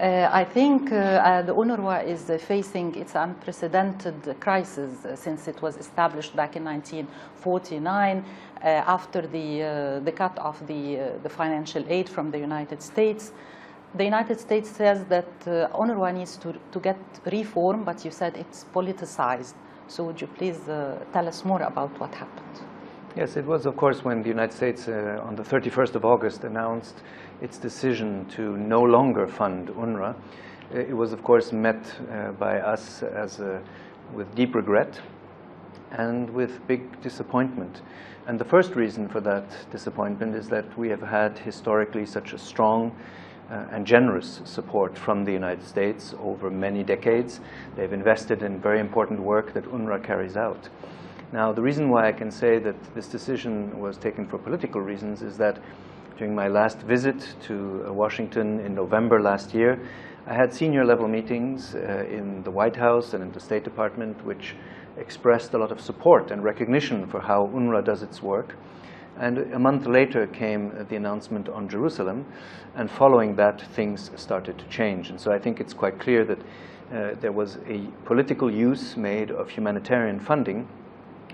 I think the UNRWA is facing its unprecedented crisis since it was established back in 1949 after the cut of the financial aid from the United States. The United States says that UNRWA needs to get reform, but you said it's politicized. So would you please tell us more about what happened? Yes, it was, of course, when the United States on the 31st of August announced its decision to no longer fund UNRWA. It was, of course, met by us with deep regret and with big disappointment. And the first reason for that disappointment is that we have had historically such a strong and generous support from the United States over many decades. They've invested in very important work that UNRWA carries out. Now, the reason why I can say that this decision was taken for political reasons is that during my last visit to Washington in November last year, I had senior level meetings in the White House and in the State Department which expressed a lot of support and recognition for how UNRWA does its work. And a month later came the announcement on Jerusalem, and following that things started to change. And so I think it's quite clear that there was a political use made of humanitarian funding,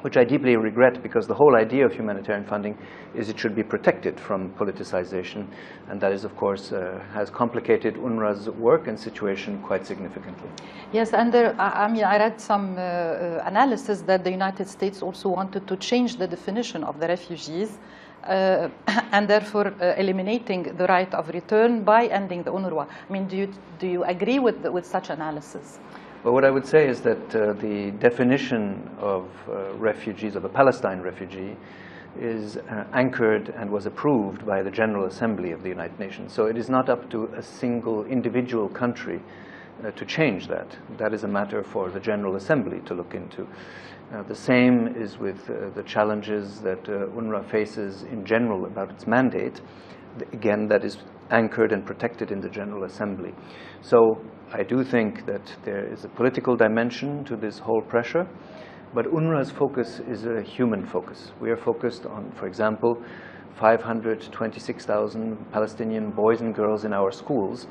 which I deeply regret, because the whole idea of humanitarian funding is it should be protected from politicization, and that is, of course, has complicated UNRWA's work and situation quite significantly. Yes, and I read some analysis that the United States also wanted to change the definition of the refugees, and therefore eliminating the right of return by ending the UNRWA. I mean, do you agree with such analysis? Well, what I would say is that the definition of refugees, of a Palestine refugee, is anchored and was approved by the General Assembly of the United Nations. So it is not up to a single individual country to change that. That is a matter for the General Assembly to look into. The same is with the challenges that UNRWA faces in general about its mandate. Again, that is anchored and protected in the General Assembly. So I do think that there is a political dimension to this whole pressure, but UNRWA's focus is a human focus. We are focused on, for example, 526,000 Palestinian boys and girls in our schools,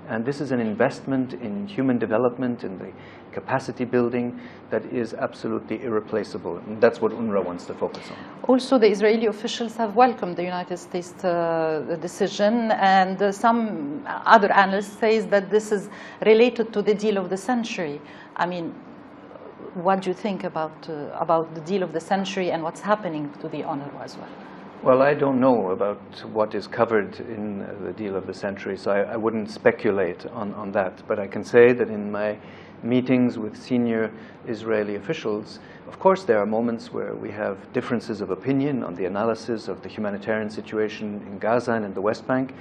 and this is an investment in human development, in the capacity building, that is absolutely irreplaceable. And that's what UNRWA wants to focus on. Also, the Israeli officials have welcomed the United States decision, and some other analysts say that this is related to the deal of the century. I mean, what do you think about the deal of the century and what's happening to the UNRWA as well? Well, I don't know about what is covered in the deal of the century, so I wouldn't speculate on that. But I can say that in my meetings with senior Israeli officials, of course there are moments where we have differences of opinion on the analysis of the humanitarian situation in Gaza and in the West Bank.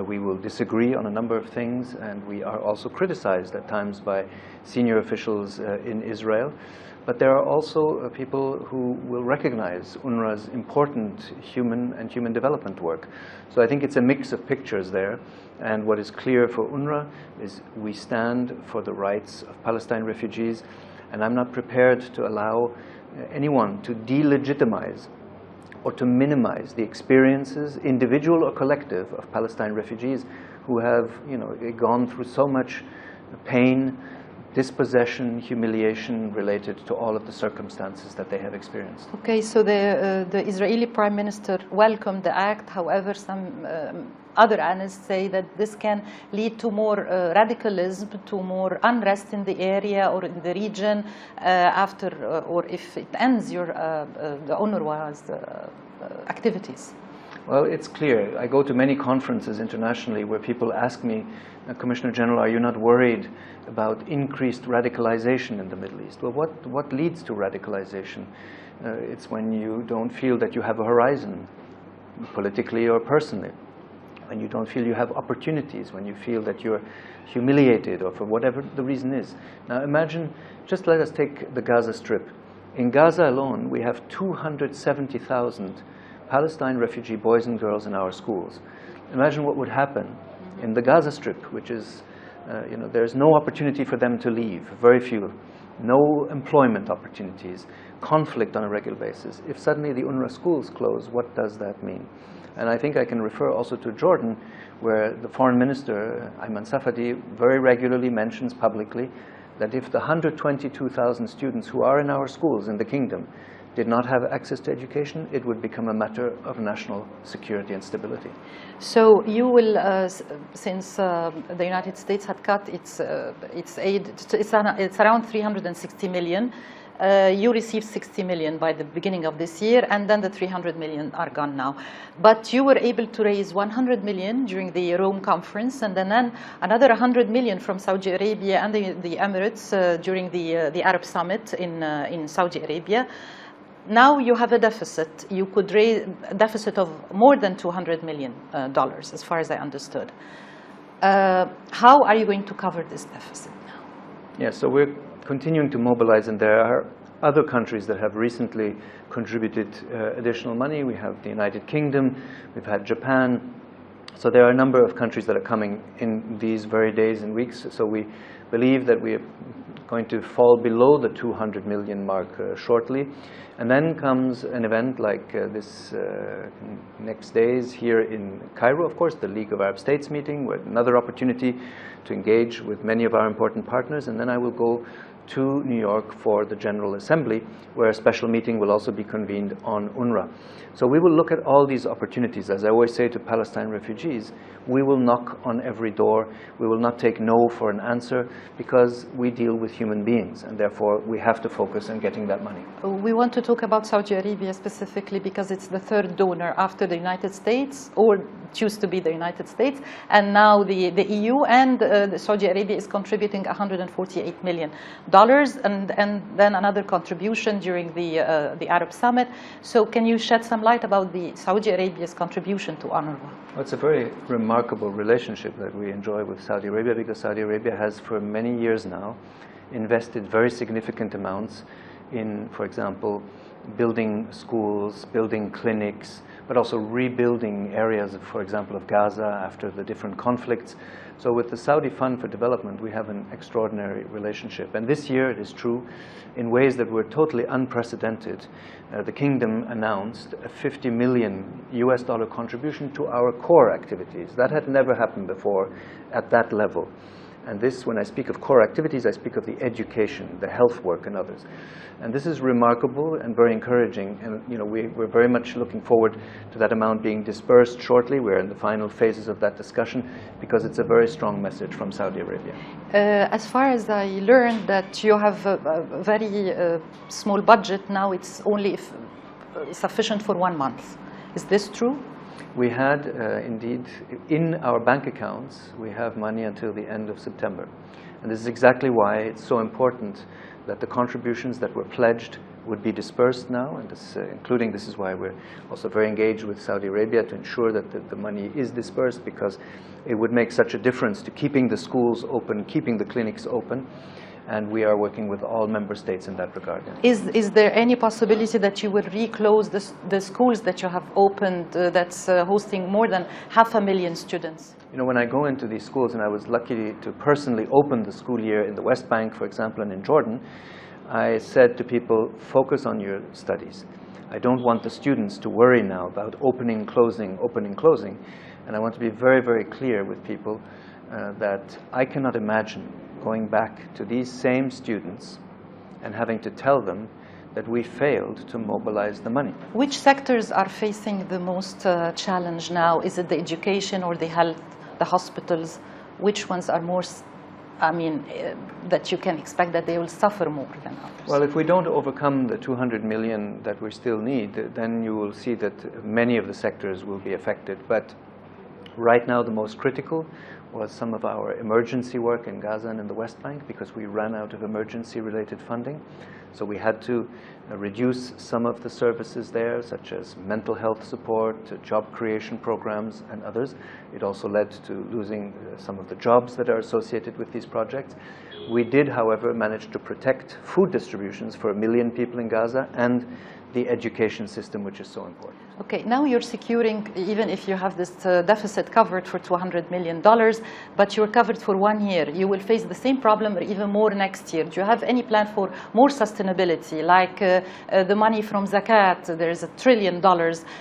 We will disagree on a number of things, and we are also criticized at times by senior officials in Israel. But there are also people who will recognize UNRWA's important human development work. So I think it's a mix of pictures there. And what is clear for UNRWA is we stand for the rights of Palestine refugees. And I'm not prepared to allow anyone to delegitimize or to minimize the experiences, individual or collective, of Palestine refugees who have, gone through so much pain, dispossession, humiliation related to all of the circumstances that they have experienced. Okay, so the Israeli Prime Minister welcomed the act. However, some other analysts say that this can lead to more radicalism, to more unrest in the area or in the region or if it ends the UNRWA's activities. Well, it's clear. I go to many conferences internationally where people ask me, Commissioner General, are you not worried about increased radicalization in the Middle East? Well, what leads to radicalization? It's when you don't feel that you have a horizon, politically or personally, when you don't feel you have opportunities, when you feel that you're humiliated, or for whatever the reason is. Now imagine, just let us take the Gaza Strip. In Gaza alone, we have 270,000 Palestine refugee boys and girls in our schools. Imagine what would happen in the Gaza Strip, which is, there's no opportunity for them to leave, very few. no employment opportunities, conflict on a regular basis. If suddenly the UNRWA schools close, what does that mean? And I think I can refer also to Jordan, where the foreign minister, Ayman Safadi, very regularly mentions publicly that if the 122,000 students who are in our schools in the kingdom did not have access to education, it would become a matter of national security and stability. So you will, since the United States had cut its aid, it's around 360 million. You received 60 million by the beginning of this year, and then the 300 million are gone now. But you were able to raise 100 million during the Rome conference, and then another 100 million from Saudi Arabia and the Emirates during the Arab Summit in Saudi Arabia. Now you have a deficit. You could raise a deficit of more than $200 million, as far as I understood. How are you going to cover this deficit now? Yeah, so we're continuing to mobilize, and there are other countries that have recently contributed additional money. We have the United Kingdom, we've had Japan. So there are a number of countries that are coming in these very days and weeks. So we believe that we are going to fall below the 200 million mark shortly. And then comes an event like this next days here in Cairo, of course, the League of Arab States meeting, with another opportunity to engage with many of our important partners. And then I will go to New York for the General Assembly, where a special meeting will also be convened on UNRWA. So we will look at all these opportunities. As I always say to Palestine refugees, we will knock on every door. We will not take no for an answer, because we deal with human beings, and therefore we have to focus on getting that money. We want to talk about Saudi Arabia specifically because it's the third donor after the United States, or used to be the United States, and now the EU, and Saudi Arabia is contributing $148 million, and then another contribution during the Arab Summit. So can you shed some light about the Saudi Arabia's contribution to UNRWA? Well, it's a very remarkable relationship that we enjoy with Saudi Arabia, because Saudi Arabia has for many years now invested very significant amounts in, for example, building schools, building clinics, but also rebuilding areas, for example, of Gaza after the different conflicts. So with the Saudi Fund for Development, we have an extraordinary relationship. And this year, it is true, in ways that were totally unprecedented, the Kingdom announced a $50 million US contribution to our core activities. That had never happened before at that level. And this, when I speak of core activities, I speak of the education, the health work, and others. And this is remarkable and very encouraging. And we're very much looking forward to that amount being dispersed shortly. We're in the final phases of that discussion, because it's a very strong message from Saudi Arabia. As far as I learned, that you have a very small budget now. It's only sufficient for 1 month. Is this true? We had, indeed, in our bank accounts, we have money until the end of September. And this is exactly why it's so important that the contributions that were pledged would be dispersed now. And this, this is why we're also very engaged with Saudi Arabia to ensure that the money is dispersed, because it would make such a difference to keeping the schools open, keeping the clinics open. And we are working with all member states in that regard. Is there any possibility that you will reclose the schools that you have opened that's hosting more than 500,000 students? When I go into these schools, and I was lucky to personally open the school year in the West Bank, for example, and in Jordan, I said to people, focus on your studies. I don't want the students to worry now about opening, closing. And I want to be very, very clear with people that I cannot imagine going back to these same students and having to tell them that we failed to mobilize the money. Which sectors are facing the most challenge now? Is it the education or the health, the hospitals? Which ones are more, that you can expect that they will suffer more than others? Well, if we don't overcome the 200 million that we still need, then you will see that many of the sectors will be affected. But right now, the most critical was some of our emergency work in Gaza and in the West Bank, because we ran out of emergency-related funding. So we had to reduce some of the services there, such as mental health support, job creation programs, and others. It also led to losing some of the jobs that are associated with these projects. We did, however, manage to protect food distributions for 1 million people in Gaza, and the education system, which is so important. Okay, now you're securing, even if you have this deficit covered for $200 million, but you're covered for 1 year. You will face the same problem or even more next year. Do you have any plan for more sustainability, like the money from Zakat? There is $1 trillion,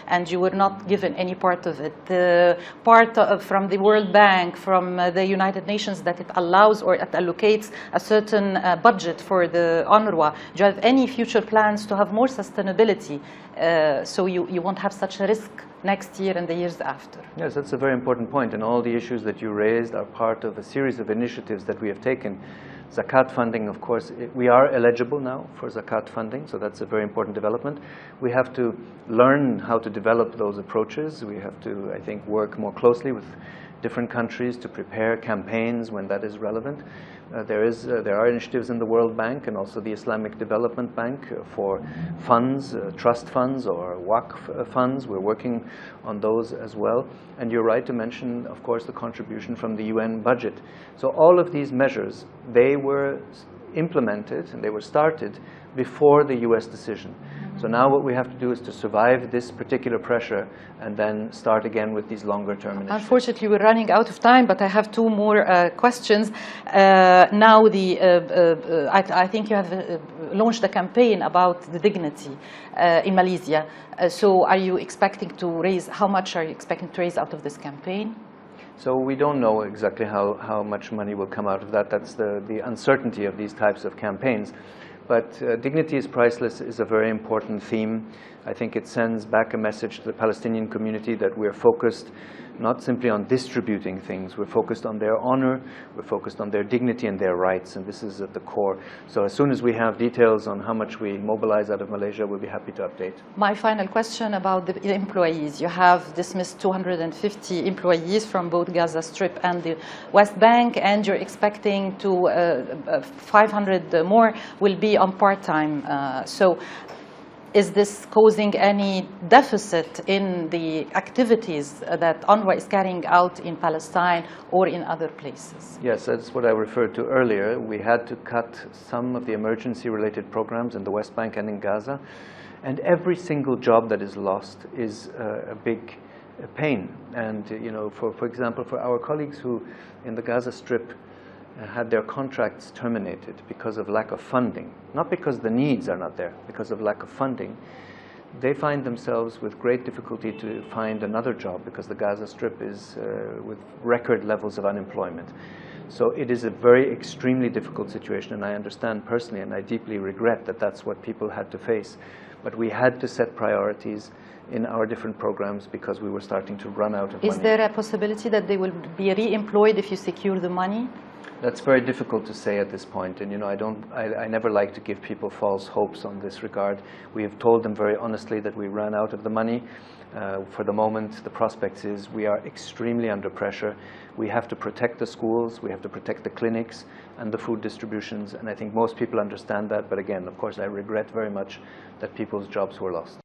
and you were not given any part of it. The part from the World Bank, from the United Nations, that it allows or it allocates a certain budget for the UNRWA. Do you have any future plans to have more sustainability so you won't have such a risk next year and the years after? Yes, that's a very important point, and all the issues that you raised are part of a series of initiatives that we have taken. Zakat funding, of course, we are eligible now for Zakat funding, so that's a very important development. We have to learn how to develop those approaches. We have to, I think, work more closely with different countries to prepare campaigns when that is relevant. There are initiatives in the World Bank and also the Islamic Development Bank for funds, trust funds or Waqf funds. We're working on those as well. And you're right to mention, of course, the contribution from the UN budget. So all of these measures, they were implemented and they were started before the US decision. So now what we have to do is to survive this particular pressure and then start again with these longer-term initiatives. Unfortunately, we're running out of time, but I have 2 more questions. Now, I think you have launched a campaign about the dignity in Malaysia. So are you expecting to raise, how much are you expecting to raise out of this campaign? So we don't know exactly how much money will come out of that. That's the uncertainty of these types of campaigns. But dignity is priceless is a very important theme. I think it sends back a message to the Palestinian community that we're focused not simply on distributing things. We're focused on their honor, we're focused on their dignity and their rights, and this is at the core. So as soon as we have details on how much we mobilize out of Malaysia, we'll be happy to update. My final question about the employees. You have dismissed 250 employees from both Gaza Strip and the West Bank, and you're expecting to 500 more will be on part-time. So is this causing any deficit in the activities that UNRWA is carrying out in Palestine or in other places? Yes, that's what I referred to earlier. We had to cut some of the emergency-related programs in the West Bank and in Gaza. And every single job that is lost is a big pain. And, you know, for example, for our colleagues who in the Gaza Strip had their contracts terminated because of lack of funding, not because the needs are not there, because of lack of funding, they find themselves with great difficulty to find another job because the Gaza Strip is with record levels of unemployment. So it is a very extremely difficult situation, and I understand personally, and I deeply regret that that's what people had to face. But we had to set priorities in our different programs because we were starting to run out of money. Is there a possibility that they will be re-employed if you secure the money? That's very difficult to say at this point, and you know, I never like to give people false hopes on this regard. We have told them very honestly that we ran out of the money. For the moment, the prospects is we are extremely under pressure. We have to protect the schools, we have to protect the clinics and the food distributions, and I think most people understand that. But again, of course, I regret very much that people's jobs were lost.